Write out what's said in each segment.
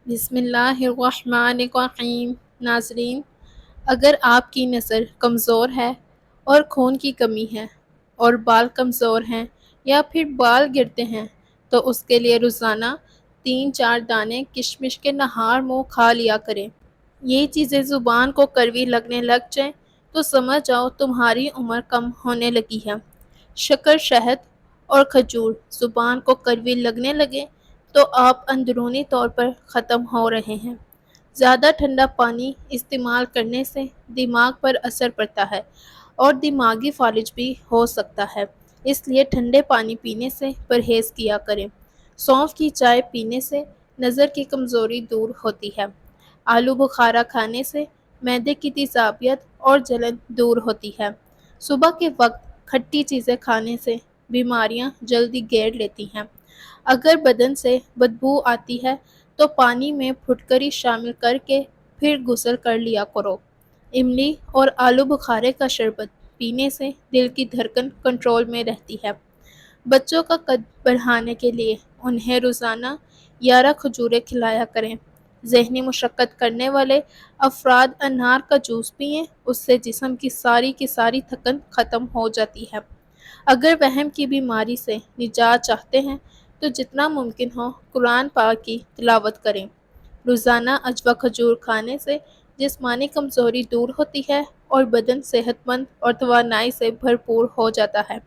بسم اللہ الرحمن الرحیم۔ ناظرین، اگر آپ کی نظر کمزور ہے اور خون کی کمی ہے اور بال کمزور ہیں یا پھر بال گرتے ہیں تو اس کے لیے روزانہ 3-4 دانے کشمش کے نہار منہ کھا لیا کریں۔ یہ چیزیں زبان کو کڑوی لگنے لگ جائیں تو سمجھ جاؤ تمہاری عمر کم ہونے لگی ہے۔ شکر، شہد اور کھجور زبان کو کڑوی لگنے لگے تو آپ اندرونی طور پر ختم ہو رہے ہیں۔ زیادہ ٹھنڈا پانی استعمال کرنے سے دماغ پر اثر پڑتا ہے اور دماغی فالج بھی ہو سکتا ہے، اس لیے ٹھنڈے پانی پینے سے پرہیز کیا کریں۔ سونف کی چائے پینے سے نظر کی کمزوری دور ہوتی ہے۔ آلو بخارا کھانے سے معدے کی تیزابیت اور جلن دور ہوتی ہے۔ صبح کے وقت کھٹی چیزیں کھانے سے بیماریاں جلدی گھیر لیتی ہیں۔ اگر بدن سے بدبو آتی ہے تو پانی میں پھٹکری شامل کر کے پھر غسل کر لیا کرو۔ املی اور آلو بخارے کا شربت پینے سے دل کی دھڑکن کنٹرول میں رہتی ہے۔ بچوں کا قد بڑھانے کے لیے انہیں روزانہ 11 کھجوریں کھلایا کریں۔ ذہنی مشقت کرنے والے افراد انار کا جوس پئیں، اس سے جسم کی ساری تھکن ختم ہو جاتی ہے۔ اگر وہم کی بیماری سے نجات چاہتے ہیں تو جتنا ممکن ہو قرآن پاک کی تلاوت کریں۔ روزانہ اجوا کھجور کھانے سے جسمانی کمزوری دور ہوتی ہے اور بدن صحت مند اور توانائی سے بھرپور ہو جاتا ہے۔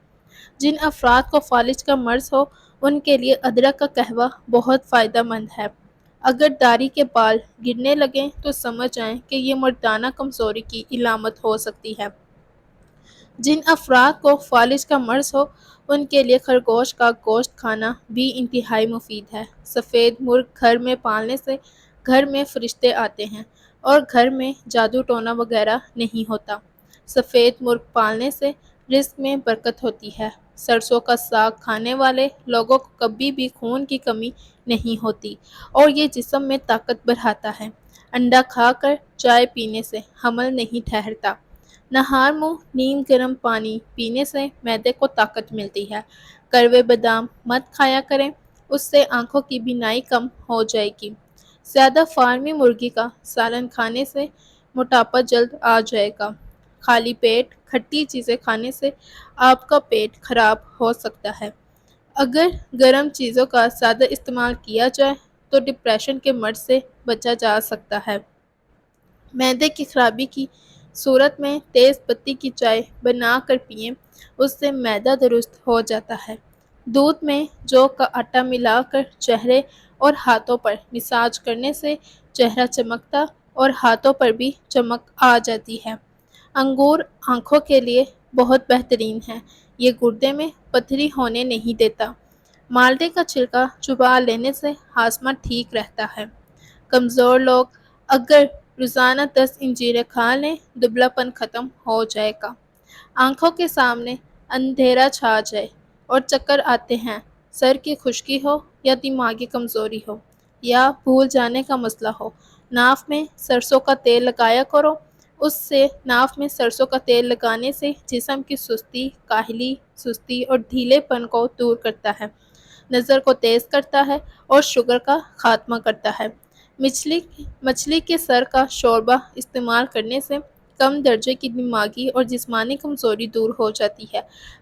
جن افراد کو فالج کا مرض ہو ان کے لیے ادرک کا قہوہ بہت فائدہ مند ہے۔ اگر داڑھی کے بال گرنے لگیں تو سمجھ جائیں کہ یہ مردانہ کمزوری کی علامت ہو سکتی ہے۔ جن افراد کو فالج کا مرض ہو ان کے لیے خرگوش کا گوشت کھانا بھی انتہائی مفید ہے۔ سفید مرغ گھر میں پالنے سے گھر میں فرشتے آتے ہیں اور گھر میں جادو ٹونا وغیرہ نہیں ہوتا۔ سفید مرغ پالنے سے رزق میں برکت ہوتی ہے۔ سرسوں کا ساگ کھانے والے لوگوں کو کبھی بھی خون کی کمی نہیں ہوتی اور یہ جسم میں طاقت بڑھاتا ہے۔ انڈا کھا کر چائے پینے سے حمل نہیں ٹھہرتا۔ نہار منہ نیم گرم پانی پینے سے معدے کو طاقت ملتی ہے۔ کڑوے بادام مت کھایا کریں، اس سے آنکھوں کی بینائی کم ہو جائے گی۔ زیادہ فارمی مرغی کا سالن کھانے سے موٹاپا جلد آ جائے گا۔ خالی پیٹ کھٹی چیزیں کھانے سے آپ کا پیٹ خراب ہو سکتا ہے۔ اگر گرم چیزوں کا زیادہ استعمال کیا جائے تو ڈپریشن کے مرض سے بچا جا سکتا ہے۔ معدے کی خرابی کی صورت میں تیز پتی کی چائے بنا کر پئیں، اس سے معدہ درست ہو جاتا ہے۔ دودھ میں جو کا آٹا ملا کر چہرے اور ہاتھوں پر مساج کرنے سے چہرہ چمکتا اور ہاتھوں پر بھی چمک آ جاتی ہے۔ انگور آنکھوں کے لیے بہت بہترین ہے، یہ گردے میں پتھری ہونے نہیں دیتا۔ مالٹے کا چھلکا چبا لینے سے ہاضمہ ٹھیک رہتا ہے۔ کمزور لوگ اگر روزانہ 10 انجیریں کھا لیں دبلا پن ختم ہو جائے گا۔ آنکھوں کے سامنے اندھیرا چھا جائے اور چکر آتے ہیں، سر کی خشکی ہو یا دماغی کمزوری ہو یا بھول جانے کا مسئلہ ہو، ناف میں سرسوں کا تیل لگایا کرو۔ اس سے ناف میں سرسوں کا تیل لگانے سے جسم کی سستی، کاہلی، سستی اور ڈھیلے پن کو دور کرتا ہے، نظر کو تیز کرتا ہے اور شوگر کا خاتمہ کرتا ہے۔ مچھلی کے سر کا شوربہ استعمال کرنے سے کم درجے کی دماغی اور جسمانی کمزوری دور ہو جاتی ہے،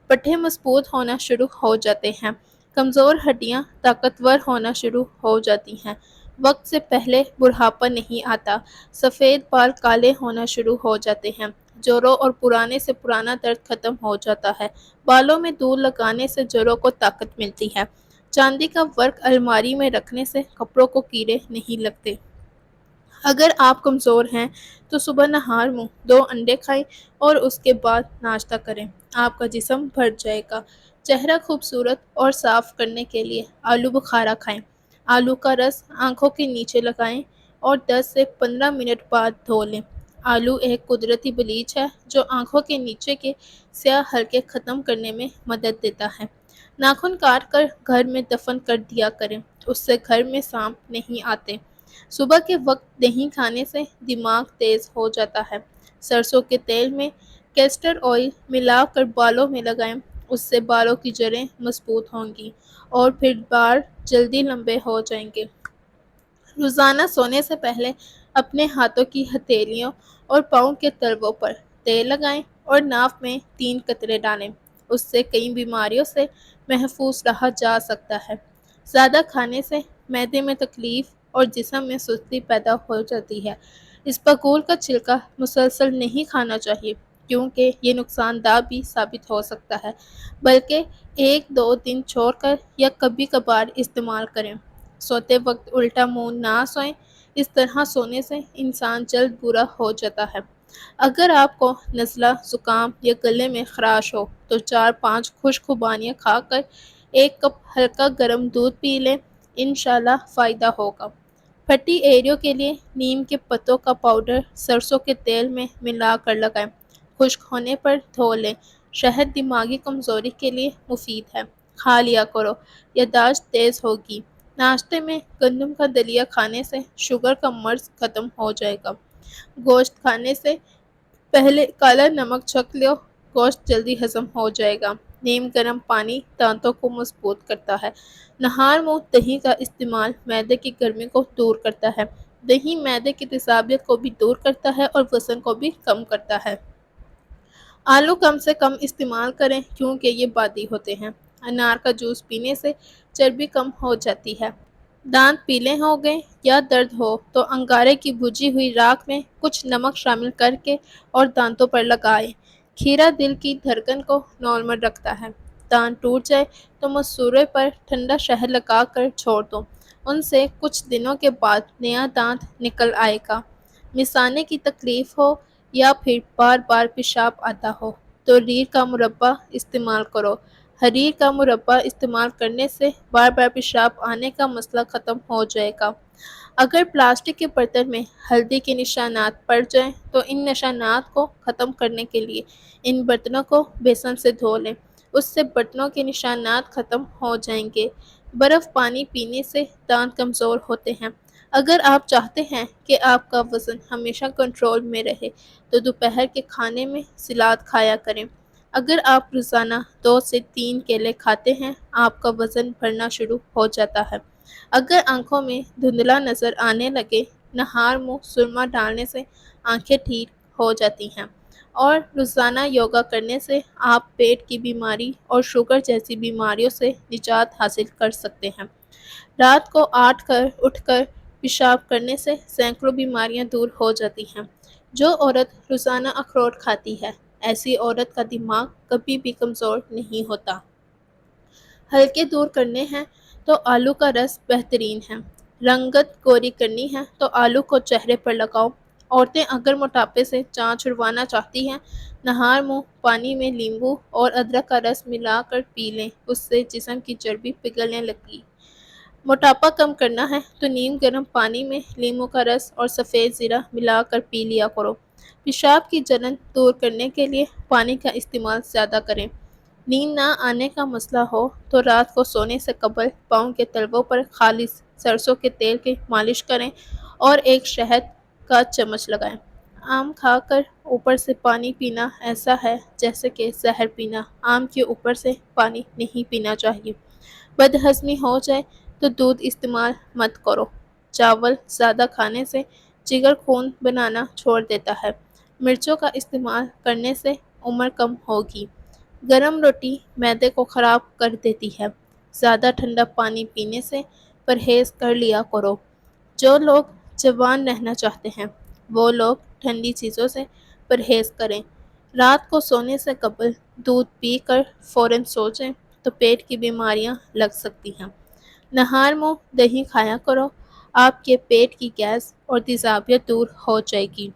پٹھے مضبوط ہونا شروع ہو جاتے ہیں، کمزور ہڈیاں طاقتور ہونا شروع ہو جاتی ہیں، وقت سے پہلے بڑھاپا نہیں آتا، سفید بال کالے ہونا شروع ہو جاتے ہیں، جوڑوں اور پرانے سے پرانا درد ختم ہو جاتا ہے، بالوں میں دودھ لگانے سے جوڑوں کو طاقت ملتی ہے، چاندی کا ورق الماری میں رکھنے سے کپڑوں کو کیڑے نہیں لگتے۔ اگر آپ کمزور ہیں تو صبح نہار منہ 2 انڈے کھائیں اور اس کے بعد ناشتہ کریں، آپ کا جسم بھر جائے گا۔ چہرہ خوبصورت اور صاف کرنے کے لیے آلو بخارا کھائیں۔ آلو کا رس آنکھوں کے نیچے لگائیں اور 10 سے 15 منٹ بعد دھو لیں۔ آلو ایک قدرتی بلیچ ہے جو آنکھوں کے نیچے کے سیاہ حلقے ختم کرنے میں مدد دیتا ہے۔ ناخن کاٹ کر گھر میں دفن کر دیا کریں، اس سے گھر میں سانپ نہیں آتے۔ صبح کے وقت دہی کھانے سے دماغ تیز ہو جاتا ہے۔ سرسوں کے تیل میں کیسٹر آئل ملا کر بالوں میں لگائیں، اس سے بالوں کی جڑیں مضبوط ہوں گی اور پھر بال جلدی لمبے ہو جائیں گے۔ روزانہ سونے سے پہلے اپنے ہاتھوں کی ہتھیلیوں اور پاؤں کے تلووں پر تیل لگائیں اور ناف میں 3 قطرے ڈالیں۔ اس سے کئی بیماریوں سے محفوظ رہا جا سکتا ہے۔ زیادہ کھانے سے معدے میں تکلیف اور جسم میں سستی پیدا ہو جاتی ہے۔ اسبگول کا چھلکا مسلسل نہیں کھانا چاہیے کیونکہ یہ نقصان دہ بھی ثابت ہو سکتا ہے، بلکہ 1-2 دن چھوڑ کر یا کبھی کبھار استعمال کریں۔ سوتے وقت الٹا منہ نہ سوئیں، اس طرح سونے سے انسان جلد برا ہو جاتا ہے۔ اگر آپ کو نزلہ، زکام یا گلے میں خراش ہو تو 4-5 خشک خوبانیاں کھا کر 1 کپ ہلکا گرم دودھ پی لیں، انشاءاللہ فائدہ ہوگا۔ پھٹی ایڑیوں کے لیے نیم کے پتوں کا پاؤڈر سرسوں کے تیل میں ملا کر لگائیں، خشک ہونے پر دھو لیں۔ شہد دماغی کمزوری کے لیے مفید ہے، کھا لیا کرو، یادداشت تیز ہوگی۔ ناشتے میں گندم کا دلیا کھانے سے شوگر کا مرض ختم ہو جائے گا۔ گوشت کھانے سے پہلے کالا نمک چھک لو، گوشت جلدی ہضم ہو جائے گا۔ نیم گرم پانی دانتوں کو مضبوط کرتا ہے۔ نہار منہ دہی کا استعمال معدے کی گرمی کو دور کرتا ہے۔ دہی معدے کی تیزابیت کو بھی دور کرتا ہے اور وزن کو بھی کم کرتا ہے۔ آلو کم سے کم استعمال کریں کیونکہ یہ بادی ہوتے ہیں۔ انار کا جوس پینے سے چربی کم ہو جاتی ہے۔ دانت پیلے ہو گئے یا درد ہو تو انگارے کی بھجی ہوئی راکھ میں کچھ نمک شامل کر کے اور دانتوں پر لگائیں۔ کھیرا دل کی دھڑکن کو نارمل رکھتا ہے۔ دانت ٹوٹ جائے تو مسورے پر ٹھنڈا شہد لگا کر چھوڑ دو، ان سے کچھ دنوں کے بعد نیا دانت نکل آئے گا۔ مثانے کی تکلیف ہو یا پھر بار بار پیشاب آتا ہو تو ریر کا مربع استعمال کرو۔ حریر کا مربع استعمال کرنے سے بار بار پیشاب آنے کا مسئلہ ختم ہو جائے گا۔ اگر پلاسٹک کے برتن میں ہلدی کے نشانات پڑ جائیں تو ان نشانات کو ختم کرنے کے لیے ان برتنوں کو بیسن سے دھو لیں، اس سے برتنوں کے نشانات ختم ہو جائیں گے۔ برف پانی پینے سے دانت کمزور ہوتے ہیں۔ اگر آپ چاہتے ہیں کہ آپ کا وزن ہمیشہ کنٹرول میں رہے تو دوپہر کے کھانے میں سلاد کھایا کریں۔ اگر آپ روزانہ 2 سے 3 کیلے کھاتے ہیں، آپ کا وزن بڑھنا شروع ہو جاتا ہے۔ اگر آنکھوں میں دھندلا نظر آنے لگے، نہار منہ سرما ڈالنے سے آنکھیں ٹھیک ہو جاتی ہیں۔ اور روزانہ یوگا کرنے سے آپ پیٹ کی بیماری اور شوگر جیسی بیماریوں سے نجات حاصل کر سکتے ہیں۔ رات کو اٹھ کر پیشاب کرنے سے سینکڑوں بیماریاں دور ہو جاتی ہیں۔ جو عورت روزانہ اخروٹ کھاتی ہے، ایسی عورت کا دماغ کبھی بھی کمزور نہیں ہوتا۔ ہلکے دور کرنے ہیں تو آلو کا رس بہترین ہے۔ رنگت گوری کرنی ہے تو آلو کو چہرے پر لگاؤ۔ عورتیں اگر موٹاپے سے جان چھڑوانا چاہتی ہیں، نہار منہ پانی میں لیموں اور ادرک کا رس ملا کر پی لیں، اس سے جسم کی چربی پگھلنے لگی۔ موٹاپا کم کرنا ہے تو نیم گرم پانی میں لیموں کا رس اور سفید زیرہ ملا کر پی لیا کرو۔ پیشاب کی جلن دور کرنے کے لیے پانی کا استعمال زیادہ کریں۔ نیند نہ آنے کا مسئلہ ہو تو رات کو سونے سے قبل پاؤں کے تلووں پر خالص سرسوں کے تیل کی مالش کریں اور ایک شہد کا چمچ لگائیں۔ آم کھا کر اوپر سے پانی پینا ایسا ہے جیسے کہ زہر پینا۔ آم کے اوپر سے پانی نہیں پینا چاہیے۔ بدہضمی ہو جائے تو دودھ استعمال مت کرو۔ چاول زیادہ کھانے سے جگر خون بنانا چھوڑ دیتا ہے۔ مرچوں کا استعمال کرنے سے عمر کم ہوگی۔ گرم روٹی معدے کو خراب کر دیتی ہے۔ زیادہ ٹھنڈا پانی پینے سے پرہیز کر لیا کرو۔ جو لوگ جوان رہنا چاہتے ہیں وہ لوگ ٹھنڈی چیزوں سے پرہیز کریں۔ رات کو سونے سے قبل دودھ پی کر فوراً سو جائیں تو پیٹ کی بیماریاں لگ سکتی ہیں۔ نہار منہ دہی کھایا کرو، آپ کے پیٹ کی گیس اور تیزابیت دور ہو جائے گی۔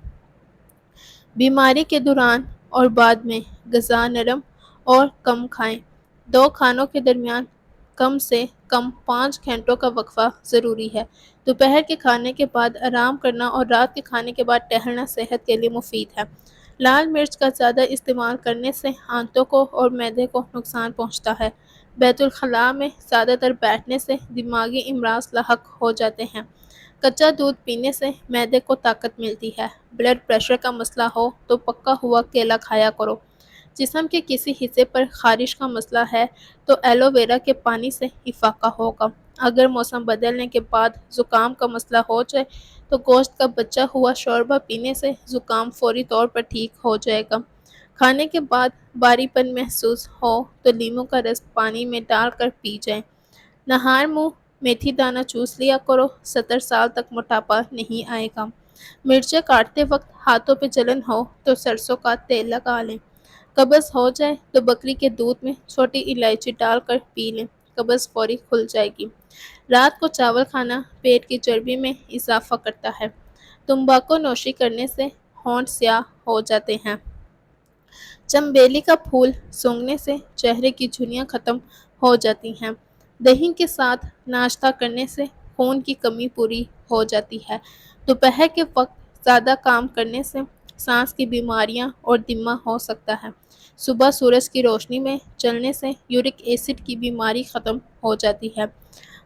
بیماری کے دوران اور بعد میں غذا نرم اور کم کھائیں۔ 2 کھانوں کے درمیان کم سے کم 5 گھنٹوں کا وقفہ ضروری ہے۔ دوپہر کے کھانے کے بعد آرام کرنا اور رات کے کھانے کے بعد ٹہلنا صحت کے لیے مفید ہے۔ لال مرچ کا زیادہ استعمال کرنے سے آنتوں کو اور معدے کو نقصان پہنچتا ہے۔ بیت الخلاء میں زیادہ تر بیٹھنے سے دماغی امراض لاحق ہو جاتے ہیں۔ کچا دودھ پینے سے معدے کو طاقت ملتی ہے۔ بلڈ پریشر کا مسئلہ ہو تو پکا ہوا کیلا کھایا کرو۔ جسم کے کسی حصے پر خارش کا مسئلہ ہے تو ایلو ویرا کے پانی سے افاقہ ہوگا۔ اگر موسم بدلنے کے بعد زکام کا مسئلہ ہو جائے تو گوشت کا بچا ہوا شوربہ پینے سے زکام فوری طور پر ٹھیک ہو جائے گا۔ کھانے کے بعد باری پن محسوس ہو تو لیموں کا رس پانی میں ڈال کر پی جائیں۔ نہار منہ میتھی دانہ چوس لیا کرو، 70 سال تک موٹاپا نہیں آئے گا۔ مرچیں کاٹتے وقت ہاتھوں پہ جلن ہو تو سرسوں کا تیل لگا لیں۔ قبض ہو جائے تو بکری کے دودھ میں چھوٹی الائچی ڈال کر پی لیں، قبض فوری کھل جائے گی۔ رات کو چاول کھانا پیٹ کی چربی میں اضافہ کرتا ہے۔ تمباکو نوشی کرنے سے ہونٹ سیاہ ہو جاتے ہیں۔ چنبیلی کا پھول سونگھنے سے چہرے کی جھریاں ختم ہو جاتی ہیں۔ دہی کے ساتھ ناشتہ کرنے سے خون کی کمی پوری ہو جاتی ہے۔ دوپہر کے وقت زیادہ کام کرنے سے سانس کی بیماریاں اور دمہ ہو سکتا ہے۔ صبح سورج کی روشنی میں چلنے سے یورک ایسڈ کی بیماری ختم ہو جاتی ہے۔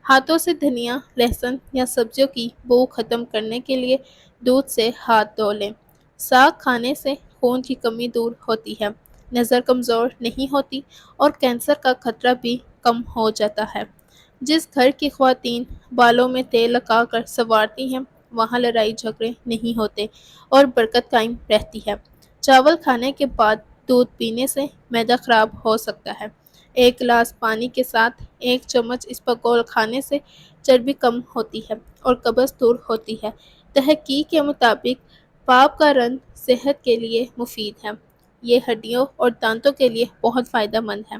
ہاتھوں سے دھنیا، لہسن یا سبزیوں کی بو ختم کرنے کے لیے دودھ سے ہاتھ دھو لیں۔ ساگ کھانے سے خون کی کمی دور ہوتی ہے، نظر کمزور نہیں ہوتی اور کینسر کا خطرہ بھی کم ہو جاتا ہے۔ جس گھر کی خواتین بالوں میں تیل لگا کر سنوارتی ہیں وہاں لڑائی جھگڑے نہیں ہوتے اور برکت قائم رہتی ہے۔ چاول کھانے کے بعد دودھ پینے سے معدہ خراب ہو سکتا ہے۔ 1 گلاس پانی کے ساتھ 1 چمچ اسپغول کھانے سے چربی کم ہوتی ہے اور قبض دور ہوتی ہے۔ تحقیق کے مطابق پاپ کا رند صحت کے لیے مفید ہے۔ یہ ہڈیوں اور دانتوں کے لیے بہت فائدہ مند ہے۔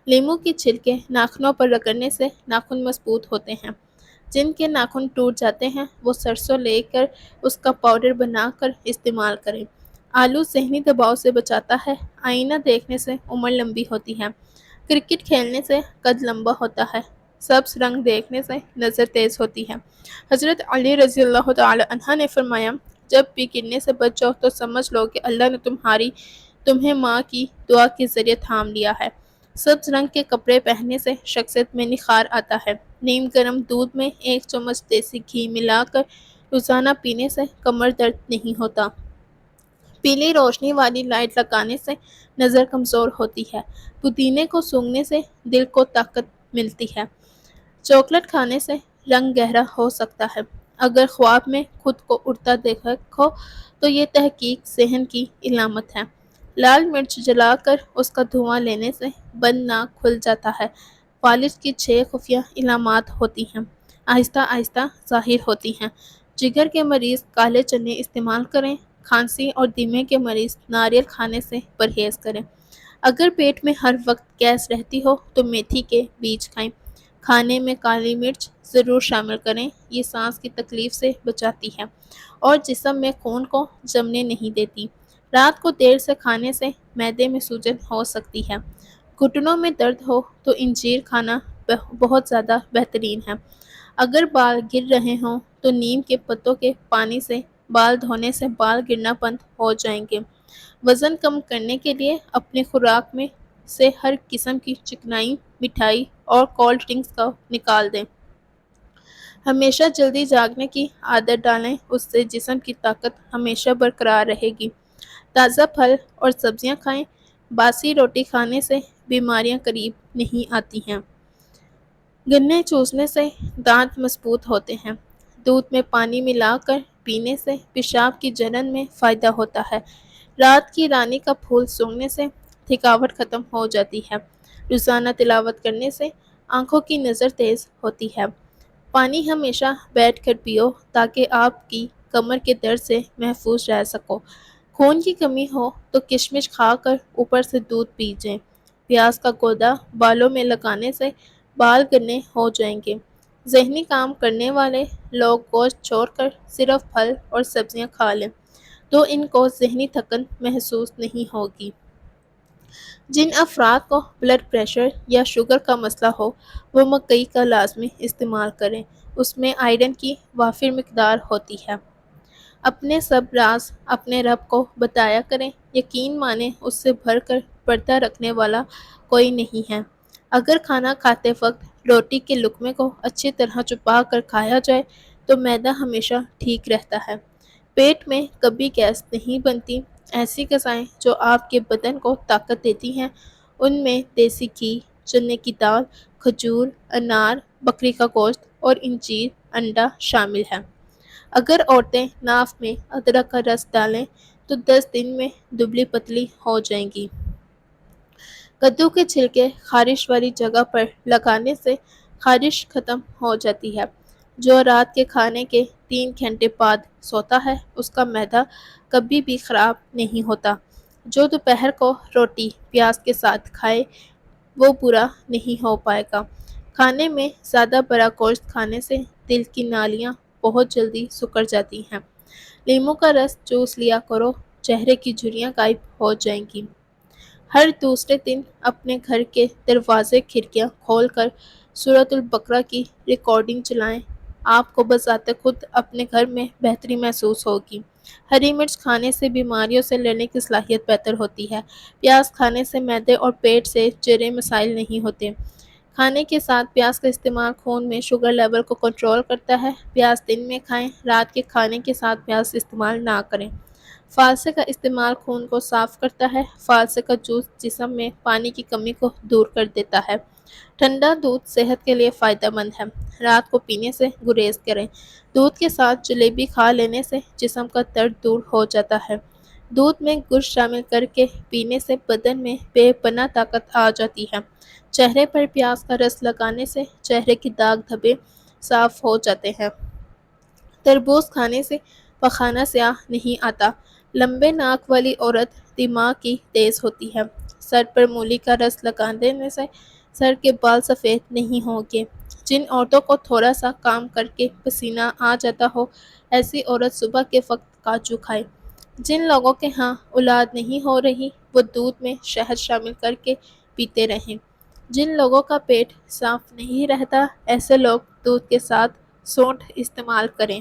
لیموں کی چھلکے ناخنوں پر رگڑنے سے ناخن مضبوط ہوتے ہیں۔ جن کے ناخن ٹوٹ جاتے ہیں وہ سرسوں لے کر اس کا پاؤڈر بنا کر استعمال کریں۔ آلو ذہنی دباؤ سے بچاتا ہے۔ آئینہ دیکھنے سے عمر لمبی ہوتی ہے۔ کرکٹ کھیلنے سے قد لمبا ہوتا ہے۔ سبز رنگ دیکھنے سے نظر تیز ہوتی ہے۔ حضرت علی رضی اللہ تعالی عنہ نے فرمایا، جب بھی گرنے سے بچ جاؤ تو سمجھ لو کہ اللہ نے تمہیں ماں کی دعا کے ذریعے تھام لیا ہے۔ سبز رنگ کے کپڑے پہننے سے شخصیت میں نکھار آتا ہے۔ نیم گرم دودھ میں 1 چمچ دیسی گھی ملا کر روزانہ پینے سے کمر درد نہیں ہوتا۔ پیلی روشنی والی لائٹ لگانے سے نظر کمزور ہوتی ہے۔ پودینے کو سونگھنے سے دل کو طاقت ملتی ہے۔ چاکلیٹ کھانے سے رنگ گہرا ہو سکتا ہے۔ اگر خواب میں خود کو اڑتا دیکھو تو یہ تحقیق ذہن کی علامت ہے۔ لال مرچ جلا کر اس کا دھواں لینے سے بند ناک کھل جاتا ہے۔ فالج کی 6 خفیہ علامات ہوتی ہیں، آہستہ آہستہ ظاہر ہوتی ہیں۔ جگر کے مریض کالے چنے استعمال کریں۔ کھانسی اور دمے کے مریض ناریل کھانے سے پرہیز کریں۔ اگر پیٹ میں ہر وقت گیس رہتی ہو تو میتھی کے بیج کھائیں۔ کھانے میں کالی مرچ ضرور شامل کریں، یہ سانس کی تکلیف سے بچاتی ہے اور جسم میں خون کو جمنے نہیں دیتی۔ رات کو دیر سے کھانے سے معدے میں سوجن ہو سکتی ہے۔ گھٹنوں میں درد ہو تو انجیر کھانا بہت زیادہ بہترین ہے۔ اگر بال گر رہے ہوں تو نیم کے پتوں کے پانی سے بال دھونے سے بال گرنا بند ہو جائیں گے۔ وزن کم کرنے کے لیے اپنے خوراک میں سے ہر قسم کی چکنائی، مٹھائی اور کولڈ ڈرنکس کو نکال دیں۔ ہمیشہ جلدی جاگنے کی عادت ڈالیں، اس سے جسم کی طاقت ہمیشہ برقرار رہے گی۔ تازہ پھل اور سبزیاں کھائیں، باسی روٹی کھانے سے بیماریاں قریب نہیں آتی ہیں۔ گنے چوسنے سے دانت مضبوط ہوتے ہیں۔ دودھ میں پانی ملا کر پینے سے پیشاب کی جلن میں فائدہ ہوتا ہے۔ رات کی رانی کا پھول سونگھنے سے تھکاوٹ ختم ہو جاتی ہے۔ روزانہ تلاوت کرنے سے آنکھوں کی نظر تیز ہوتی ہے۔ پانی ہمیشہ بیٹھ کر پیو تاکہ آپ کی کمر کے درد سے محفوظ رہ سکو۔ خون کی کمی ہو تو کشمش کھا کر اوپر سے دودھ پی جائیں۔ پیاز کا گودا بالوں میں لگانے سے بال گھنے ہو جائیں گے۔ ذہنی کام کرنے والے لوگ گوشت چھوڑ کر صرف پھل اور سبزیاں کھا لیں تو ان کو ذہنی تھکن محسوس نہیں ہوگی۔ جن افراد کو بلڈ پریشر یا شوگر کا مسئلہ ہو وہ مکئی کا لازمی استعمال کریں، اس میں آئرن کی وافر مقدار ہوتی ہے۔ اپنے سب راز اپنے رب کو بتایا کریں، یقین مانیں اس سے بڑھ کر پردہ رکھنے والا کوئی نہیں ہے۔ اگر کھانا کھاتے وقت روٹی کے لقمے کو اچھی طرح چھپا کر کھایا جائے تو معدہ ہمیشہ ٹھیک رہتا ہے۔ پیٹ میں کبھی گیس نہیں بنتی۔ ایسی غذائیں جو آپ کے بدن کو طاقت دیتی ہیں، ان میں دیسی گھی، چنے کی دال، کھجور، انار، بکری کا گوشت اور انجیر، انڈا شامل ہیں۔ اگر عورتیں ناف میں ادرک کا رس ڈالیں تو 10 دن میں دبلی پتلی ہو جائیں گی۔ کدو کے چھلکے خارش والی جگہ پر لگانے سے خارش ختم ہو جاتی ہے۔ جو رات کے کھانے کے 3 گھنٹے بعد سوتا ہے اس کا معدہ کبھی بھی خراب نہیں ہوتا۔ جو دوپہر کو روٹی پیاز کے ساتھ کھائے وہ برا نہیں ہو پائے گا۔ کھانے میں زیادہ بڑا گوشت کھانے سے دل کی نالیاں بہت جلدی سکڑ جاتی ہیں۔ لیموں کا رس چوس لیا کرو، چہرے کی جھریاں غائب ہو جائیں گی۔ ہر دوسرے دن اپنے گھر کے دروازے کھڑکیاں کھول کر سورۃ البقرہ کی ریکارڈنگ چلائیں، آپ کو بذات خود اپنے گھر میں بہتری محسوس ہوگی۔ ہری مرچ کھانے سے بیماریوں سے لڑنے کی صلاحیت بہتر ہوتی ہے۔ پیاز کھانے سے معدے اور پیٹ سے جڑے مسائل نہیں ہوتے۔ کھانے کے ساتھ پیاز کا استعمال خون میں شوگر لیول کو کنٹرول کرتا ہے۔ پیاز دن میں کھائیں، رات کے کھانے کے ساتھ پیاز استعمال نہ کریں۔ فالسے کا استعمال خون کو صاف کرتا ہے۔ فالسے کا جوس جسم میں پانی کی کمی کو دور کر دیتا ہے۔ ٹھنڈا دودھ صحت کے لیے فائدہ مند ہے، رات کو پینے سے گریز کریں۔ دودھ کے ساتھ جلیبی کھا لینے سے جسم کا درد دور ہو جاتا ہے۔ دودھ میں گڑ شامل کر کے پینے سے بدن میں بے پناہ طاقت آ جاتی ہے۔ چہرے پر پیاز کا رس لگانے سے چہرے کے داغ دھبے صاف ہو جاتے ہیں۔ تربوز کھانے سے پخانہ سیاہ نہیں آتا۔ لمبے ناک والی عورت دماغ کی تیز ہوتی ہے۔ سر پر مولی کا رس لگا دینے سے سر کے بال سفید نہیں ہوں گے۔ جن عورتوں کو تھوڑا سا کام کر کے پسینہ آ جاتا ہو ایسی عورت صبح کے وقت کاجو کھائے۔ جن لوگوں کے ہاں اولاد نہیں ہو رہی وہ دودھ میں شہد شامل کر کے پیتے رہیں۔ جن لوگوں کا پیٹ صاف نہیں رہتا ایسے لوگ دودھ کے ساتھ سونٹھ استعمال کریں۔